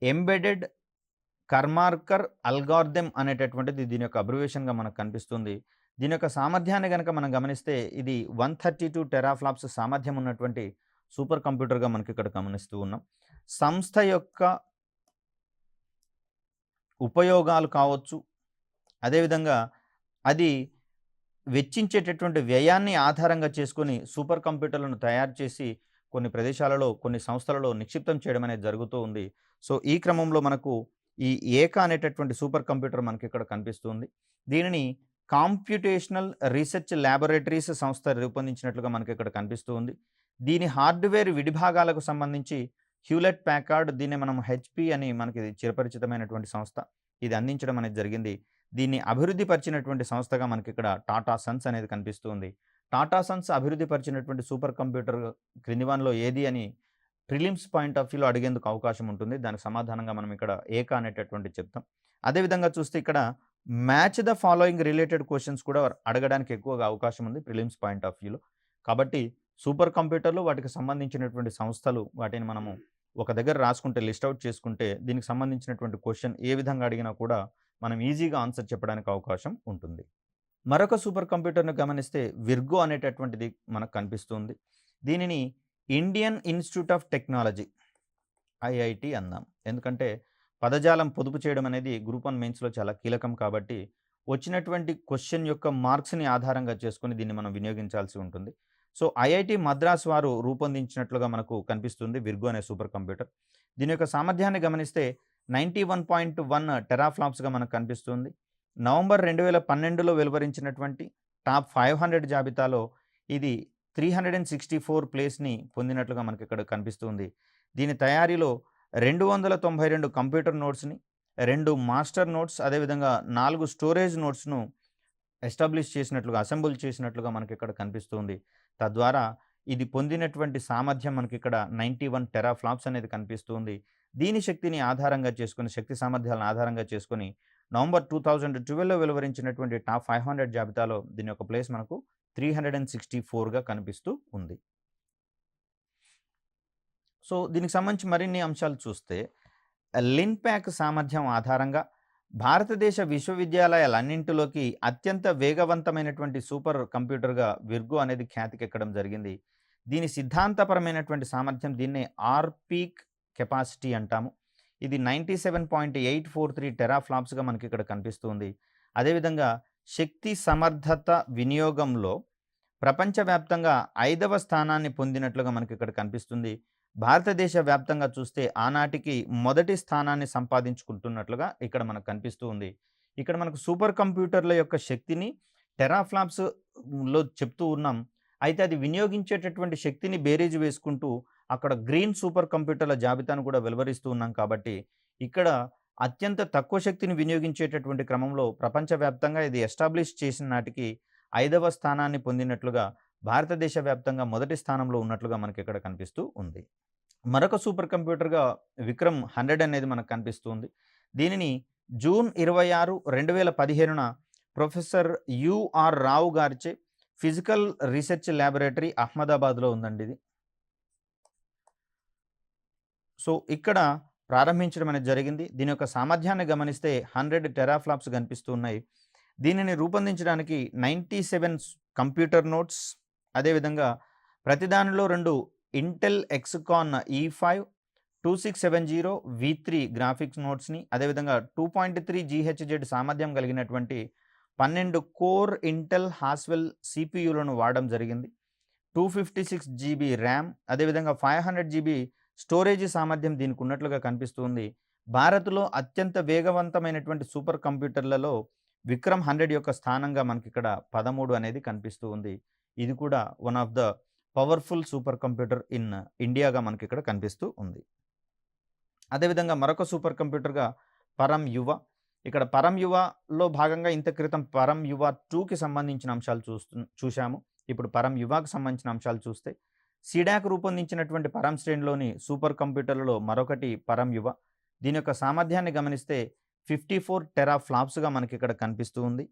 ఎంబెడెడ్ కర్మార్కర్ అల్గారిథం అనేటటువంటిది దీని యొక్క అబ్రివేషన్‌గా మనకు కనిపిస్తుంది. దీని యొక్క సామర్థ్యాన్ని గనక మనం గమనిస్తే ఇది 132 టెరాఫ్లాప్స్ సామర్థ్యం ఉన్నటువంటి సూపర్ కంప్యూటర్‌గా మనకి ఇక్కడ గమనిస్తూ ఉన్నాం. సంస్థ యొక్క ఉపయోగాలు కావచ్చు, అదేవిధంగా అది వెచ్చించేటటువంటి వ్యయాన్ని ఆధారంగా చేసుకొని సూపర్ కంప్యూటర్లను తయారు చేసి కొన్ని ప్రదేశాలలో, కొన్ని సంస్థలలో నిక్షిప్తం చేయడం అనేది జరుగుతూ ఉంది. సో ఈ క్రమంలో మనకు ఈ ఏకా అనేటటువంటి సూపర్ కంప్యూటర్ మనకి ఇక్కడ కనిపిస్తుంది. దీనిని కాంప్యూటేషనల్ రీసెర్చ్ ల్యాబొరేటరీస్ సంస్థ రూపొందించినట్లుగా మనకి ఇక్కడ కనిపిస్తూ ఉంది. దీని హార్డ్వేర్ విడిభాగాలకు సంబంధించి హ్యూలెట్ ప్యాకార్డ్, దీన్ని మనం హెచ్పి అని మనకి చిరపరిచితమైనటువంటి సంస్థ ఇది అందించడం అనేది జరిగింది. దీన్ని అభివృద్ధి పరిచినటువంటి సంస్థగా మనకి ఇక్కడ టాటా సన్స్ అనేది కనిపిస్తుంది. టాటా సన్స్ అభివృద్ధి పరిచినటువంటి సూపర్ కంప్యూటర్ క్రింది వానిలో ఏది అని ప్రిలిమ్స్ పాయింట్ ఆఫ్ వ్యూలో అడిగేందుకు అవకాశం ఉంటుంది. దానికి సమాధానంగా మనం ఇక్కడ ఏకా అనేటటువంటి చెప్తాం. అదేవిధంగా చూస్తే ఇక్కడ match the following related questions కూడా అడగడానికి ఎక్కువగా అవకాశం ఉంది ప్రిలిమ్స్ పాయింట్ ఆఫ్ వ్యూలో. కాబట్టి సూపర్ కంప్యూటర్లు, వాటికి సంబంధించినటువంటి సంస్థలు, వాటిని మనము ఒక దగ్గర రాసుకుంటే, లిస్ట్ అవుట్ చేసుకుంటే దీనికి సంబంధించినటువంటి క్వశ్చన్ ఏ విధంగా అడిగినా కూడా మనం ఈజీగా ఆన్సర్ చెప్పడానికి అవకాశం ఉంటుంది. మరొక సూపర్ కంప్యూటర్ను గమనిస్తే విర్గో అనేటటువంటిది మనకు కనిపిస్తుంది. దీనిని Indian Institute of Technology IIT అందాం. ఎందుకంటే పదజాలం పొదుపు చేయడం అనేది గ్రూప్ 1 మెయిన్స్‌లో చాలా కీలకం కాబట్టి వచ్చినటువంటి క్వశ్చన్ యొక్క మార్క్స్‌ని ఆధారంగా చేసుకొని దీన్ని మనం వినియోగించాల్సి ఉంటుంది. సో ఐఐటి మద్రాస్ వారు రూపొందించినట్లుగా మనకు కనిపిస్తుంది విర్గో అనే సూపర్ కంప్యూటర్. దీని యొక్క సామర్థ్యాన్ని గమనిస్తే 91.1 టెరాఫ్లాప్స్‌గా మనకు కనిపిస్తుంది. నవంబర్ 2012లో వెలువరించినటువంటి టాప్ 500 జాబితాలో ఇది 364 ప్లేస్‌ని పొందినట్లుగా మనకి ఇక్కడ కనిపిస్తుంది. దీని తయారీలో 292 కంప్యూటర్ నోడ్స్‌ని, 2 మాస్టర్ నోడ్స్, అదేవిధంగా 4 స్టోరేజ్ నోడ్స్‌ను ఎస్టాబ్లిష్ చేసినట్లుగా, అసెంబుల్ చేసినట్లుగా మనకి ఇక్కడ కనిపిస్తుంది. తద్వారా ఇది పొందినటువంటి సామర్థ్యం మనకి ఇక్కడ 91 టెరాఫ్లాప్స్ అనేది కనిపిస్తుంది. దీని శక్తిని ఆధారంగా చేసుకొని, శక్తి సామర్థ్యాలను ఆధారంగా చేసుకొని నవంబర్ 2012లో వెలువరించినటువంటి టాప్ 500 జాబితాలో దీని యొక్క ప్లేస్ మనకు 364గా కనిపిస్తూ ఉంది. సో దీనికి సంబంధించి మరిన్ని అంశాలు చూస్తే లిన్ప్యాక్ సామర్థ్యం ఆధారంగా భారతదేశ విశ్వవిద్యాలయాలన్నింటిలోకి అత్యంత వేగవంతమైనటువంటి సూపర్ కంప్యూటర్గా విర్గో అనేది ఖ్యాతికెక్కడం జరిగింది. దీని సిద్ధాంతపరమైనటువంటి సామర్థ్యం దీన్నే ఆర్పీక్ కెపాసిటీ అంటాము. ఇది 97.843 టెరాఫ్లాప్స్గా మనకి ఇక్కడ కనిపిస్తుంది. అదేవిధంగా శక్తి సమర్థత వినియోగంలో ప్రపంచవ్యాప్తంగా 5వ స్థానాన్ని పొందినట్లుగా మనకి ఇక్కడ కనిపిస్తుంది. భారతదేశ వ్యాప్తంగా చూస్తే ఆనాటికి మొదటి స్థానాన్ని సంపాదించుకుంటున్నట్లుగా ఇక్కడ మనకు కనిపిస్తూ ఉంది. ఇక్కడ మనకు సూపర్ కంప్యూటర్ల యొక్క శక్తిని టెరాఫ్లాప్స్లో చెప్తూ ఉన్నాం. అయితే అది వినియోగించేటటువంటి శక్తిని బేరీజు వేసుకుంటూ అక్కడ గ్రీన్ సూపర్ కంప్యూటర్ల జాబితాను కూడా వెలువరిస్తూ ఉన్నాం. కాబట్టి ఇక్కడ అత్యంత తక్కువ శక్తిని వినియోగించేటటువంటి క్రమంలో ప్రపంచవ్యాప్తంగా ఇది ఎస్టాబ్లిష్ చేసిన నాటికి 5వ స్థానాన్ని పొందినట్లుగా భారతదేశ వ్యాప్తంగా మొదటి స్థానంలో ఉన్నట్లుగా మనకి ఇక్కడ కనిపిస్తూ ఉంది. మరొక సూపర్ కంప్యూటర్గా విక్రమ్ 100 అనేది మనకు కనిపిస్తుంది. దీనిని జూన్ 26, 2015న ప్రొఫెసర్ యుఆర్ రావు గారిచే ఫిజికల్ రీసెర్చ్ ల్యాబొరేటరీ అహ్మదాబాద్లో ఉందండి ఇది. సో ఇక్కడ ప్రారంభించడం అనేది జరిగింది. దీని యొక్క సామర్థ్యాన్ని గమనిస్తే 100 టెరాఫ్లాప్స్ కనిపిస్తూ ఉన్నాయి. దీనిని రూపొందించడానికి 97 కంప్యూటర్ నోట్స్, అదేవిధంగా ప్రతి దానిలో 2 ఇంటెల్ ఎక్స్కాన్ E5 2670 V3 గ్రాఫిక్స్ నోట్స్ని, అదేవిధంగా 2.3 GHz సామర్థ్యం కలిగినటువంటి 12 కోర్ ఇంటెల్ హాస్వెల్ సిపియులను వాడడం జరిగింది. 256 GB ర్యామ్, అదేవిధంగా 500 GB స్టోరేజ్ సామర్థ్యం దీనికి ఉన్నట్లుగా కనిపిస్తుంది. భారత్లో అత్యంత వేగవంతమైనటువంటి సూపర్ కంప్యూటర్లలో విక్రమ్ 100 యొక్క స్థానంగా మనకి ఇక్కడ 13 అనేది కనిపిస్తూ ఉంది. ఇది కూడా one of the powerful super computer in ఇండియాగా మనకి ఇక్కడ కనిపిస్తూ ఉంది. అదేవిధంగా మరొక సూపర్ కంప్యూటర్గా పరం యువ. ఇక్కడ పరం యువలో భాగంగా ఇంత క్రితం పరం యువ 2కి సంబంధించిన అంశాలు చూశాము. ఇప్పుడు పరం యువకు సంబంధించిన అంశాలు చూస్తే సిడాక్ రూపొందించినటువంటి పరం శ్రేణిలోని సూపర్ కంప్యూటర్లలో మరొకటి పరం యువ. దీని యొక్క సామర్థ్యాన్ని గమనిస్తే 54 టెరాఫ్లాప్స్గా మనకి ఇక్కడ కనిపిస్తూ ఉంది.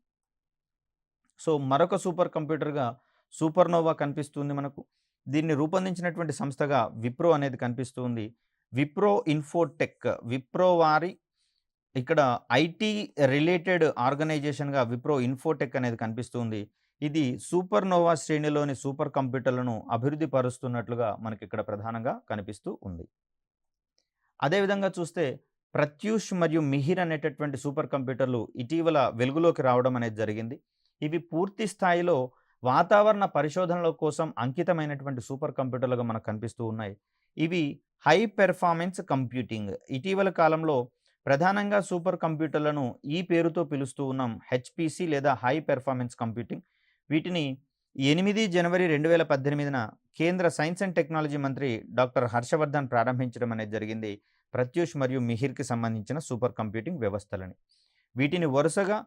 సో మరొక సూపర్ కంప్యూటర్గా సూపర్నోవా కనిపిస్తుంది మనకు. దీన్ని రూపొందించినటువంటి సంస్థగా విప్రో అనేది కనిపిస్తూ ఉంది. విప్రో ఇన్ఫోటెక్, విప్రో వారి ఇక్కడ ఐటీ రిలేటెడ్ ఆర్గనైజేషన్గా విప్రో ఇన్ఫోటెక్ అనేది కనిపిస్తుంది. ఇది సూపర్నోవా శ్రేణిలోని సూపర్ కంప్యూటర్లను అభివృద్ధి పరుస్తున్నట్లుగా మనకి ఇక్కడ ప్రధానంగా కనిపిస్తూ ఉంది. అదేవిధంగా చూస్తే ప్రత్యూష్ మరియు మిహిర్ అనేటటువంటి సూపర్ కంప్యూటర్లు ఇటీవల వెలుగులోకి రావడం అనేది జరిగింది. ఇవి పూర్తి స్థాయిలో వాతావరణ పరిశోధనల కోసం అంకితమైనటువంటి సూపర్ కంప్యూటర్లుగా మనకు కనిపిస్తూ ఉన్నాయి. ఇవి హై పెర్ఫార్మెన్స్ కంప్యూటింగ్. ఇటీవల కాలంలో ప్రధానంగా సూపర్ కంప్యూటర్లను ఈ పేరుతో పిలుస్తూ ఉన్నాం, హెచ్పిసి లేదా హై పెర్ఫార్మెన్స్ కంప్యూటింగ్. వీటిని 8 జనవరి 2018న కేంద్ర సైన్స్ అండ్ టెక్నాలజీ మంత్రి డాక్టర్ హర్షవర్ధన్ ప్రారంభించడం అనేది జరిగింది. ప్రత్యూష్ మరియు మిహిర్కి సంబంధించిన సూపర్ కంప్యూటింగ్ వ్యవస్థలని. వీటిని వరుసగా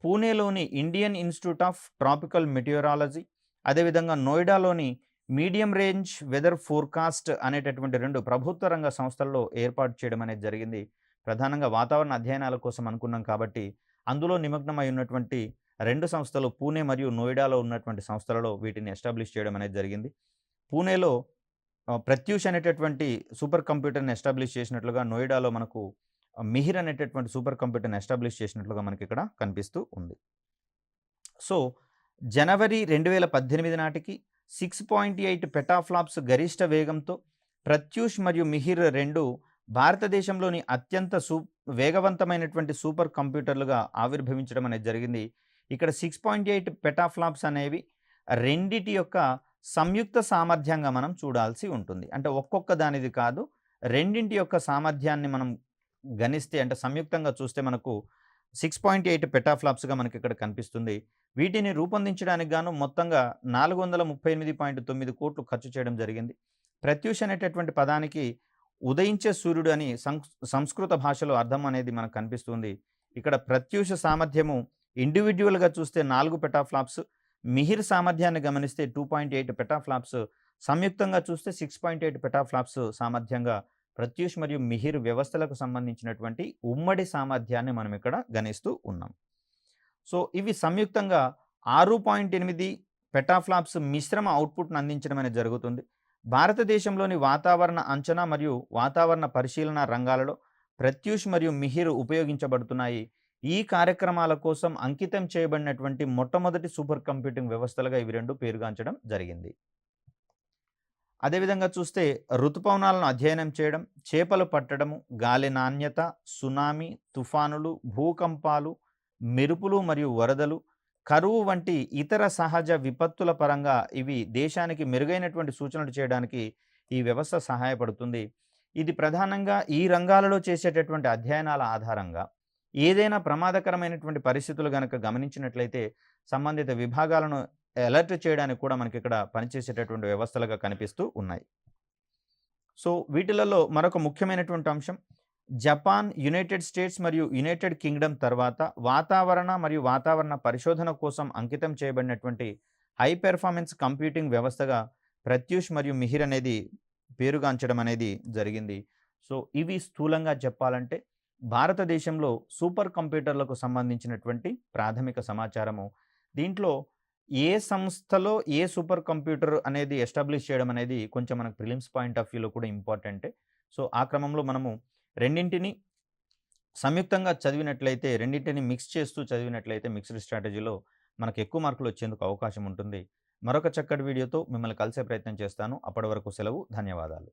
పూణేలోని Indian Institute of Tropical Meteorology, అదేవిధంగా నోయిడాలోని మీడియం రేంజ్ వెదర్ ఫోర్కాస్ట్ అనేటటువంటి 2 ప్రభుత్వ రంగ సంస్థల్లో ఏర్పాటు చేయడం అనేది జరిగింది. ప్రధానంగా వాతావరణ అధ్యయనాల కోసం అనుకున్నాం కాబట్టి అందులో నిమగ్నమై ఉన్నటువంటి 2 సంస్థలు పూణే మరియు నోయిడాలో ఉన్నటువంటి సంస్థలలో వీటిని ఎస్టాబ్లిష్ చేయడం అనేది జరిగింది. పూణేలో ప్రత్యూష్ అనేటటువంటి సూపర్ కంప్యూటర్ని ఎస్టాబ్లిష్ చేసినట్లుగా, నోయిడాలో మనకు మిహిర్ అనేటటువంటి సూపర్ కంప్యూటర్ని ఎస్టాబ్లిష్ చేసినట్లుగా మనకి ఇక్కడ కనిపిస్తూ ఉంది. సో జనవరి 2018 నాటికి 6.8 పెటాఫ్లాప్స్ గరిష్ట వేగంతో ప్రత్యూష్ మరియు మిహిర్ 2 భారతదేశంలోని అత్యంత వేగవంతమైనటువంటి సూపర్ కంప్యూటర్లుగా ఆవిర్భవించడం అనేది జరిగింది. ఇక్కడ 6.8 పెటాఫ్లాప్స్ అనేవి రెండిటి యొక్క సంయుక్త సామర్థ్యంగా మనం చూడాల్సి ఉంటుంది. అంటే ఒక్కొక్క దానిది కాదు, రెండింటి యొక్క సామర్థ్యాన్ని మనం గణిస్తే, అంటే సంయుక్తంగా చూస్తే మనకు 6.8 పెటాఫ్లాప్స్గా మనకి ఇక్కడ కనిపిస్తుంది. వీటిని రూపొందించడానికి గాను మొత్తంగా 438.9 కోట్లు ఖర్చు చేయడం జరిగింది. ప్రత్యూష్ అనేటటువంటి పదానికి ఉదయించే సూర్యుడు అని సంస్కృత భాషలో అర్థం అనేది మనకు కనిపిస్తుంది. ఇక్కడ ప్రత్యూష సామర్థ్యము ఇండివిడ్యువల్గా చూస్తే 4 పెటాఫ్లాప్స్, మిహిర్ సామర్థ్యాన్ని గమనిస్తే 2.8 పెటాఫ్లాప్స్, సంయుక్తంగా చూస్తే 6.8 పెటాఫ్లాప్స్ సామర్థ్యంగా ప్రత్యూష్ మరియు మిహిర్ వ్యవస్థలకు సంబంధించినటువంటి ఉమ్మడి సామర్థ్యాన్ని మనం ఇక్కడ గణిస్తూ ఉన్నాం. సో ఇవి సంయుక్తంగా 6.8 పెటాఫ్లాప్స్ మిశ్రమ అవుట్పుట్ను అందించడం అనేది జరుగుతుంది. భారతదేశంలోని వాతావరణ అంచనా మరియు వాతావరణ పరిశీలన రంగాలలో ప్రత్యూష్ మరియు మిహిర్ ఉపయోగించబడుతున్నాయి. ఈ కార్యక్రమాల కోసం అంకితం చేయబడినటువంటి మొట్టమొదటి సూపర్ కంప్యూటింగ్ వ్యవస్థలుగా ఇవి 2 పేరుగాంచడం జరిగింది. అదేవిధంగా చూస్తే ఋతుపవనాలను అధ్యయనం చేయడం, చేపలు పట్టడము, గాలి నాణ్యత, సునామీ, తుఫానులు, భూకంపాలు, మెరుపులు మరియు వరదలు, కరువు వంటి ఇతర సహజ విపత్తుల పరంగా ఇవి దేశానికి మెరుగైనటువంటి సూచనలు చేయడానికి ఈ వ్యవస్థ సహాయపడుతుంది. ఇది ప్రధానంగా ఈ రంగాలలో చేసేటటువంటి అధ్యయనాల ఆధారంగా ఏదైనా ప్రమాదకరమైనటువంటి పరిస్థితులు గనక గమనించినట్లయితే సంబంధిత విభాగాలను అలర్ట్ చేయడానికి కూడా మనకిక్కడ పనిచేసేటటువంటి వ్యవస్థలుగా కనిపిస్తూ ఉన్నాయి. సో, వీటిలలో మరొక ముఖ్యమైనటువంటి అంశం జపాన్, యునైటెడ్ స్టేట్స్ మరియు యునైటెడ్ కింగ్డమ్ తర్వాత వాతావరణ మరియు వాతావరణ పరిశోధన కోసం అంకితం చేయబడినటువంటి హై పెర్ఫార్మెన్స్ కంప్యూటింగ్ వ్యవస్థగా ప్రత్యూష్ మరియు మిహిర్ అనేది పేరుగాంచడం అనేది జరిగింది. సో, ఇవి స్థూలంగా చెప్పాలంటే భారతదేశంలో సూపర్ కంప్యూటర్లకు సంబంధించినటువంటి ప్రాథమిక సమాచారము. దీంట్లో ఏ సంస్థలో ఏ సూపర్ కంప్యూటర్ అనేది ఎస్టాబ్లిష్ చేయడం అనేది కొంచెం మనకు ప్రిలిమ్స్ పాయింట్ ఆఫ్ వ్యూలో కూడా ఇంపార్టెంటే. సో, ఆ క్రమంలో మనము రెండింటిని సంయుక్తంగా చదివినట్లయితే, రెండింటిని మిక్స్ చేస్తూ చదివినట్లయితే మిక్స్డ్ స్ట్రాటజీలో మనకు ఎక్కువ మార్కులు వచ్చేందుకు అవకాశం ఉంటుంది. మరొక చక్కటి వీడియోతో మిమ్మల్ని కలిసే ప్రయత్నం చేస్తాను. అప్పటి వరకు సెలవు. ధన్యవాదాలు.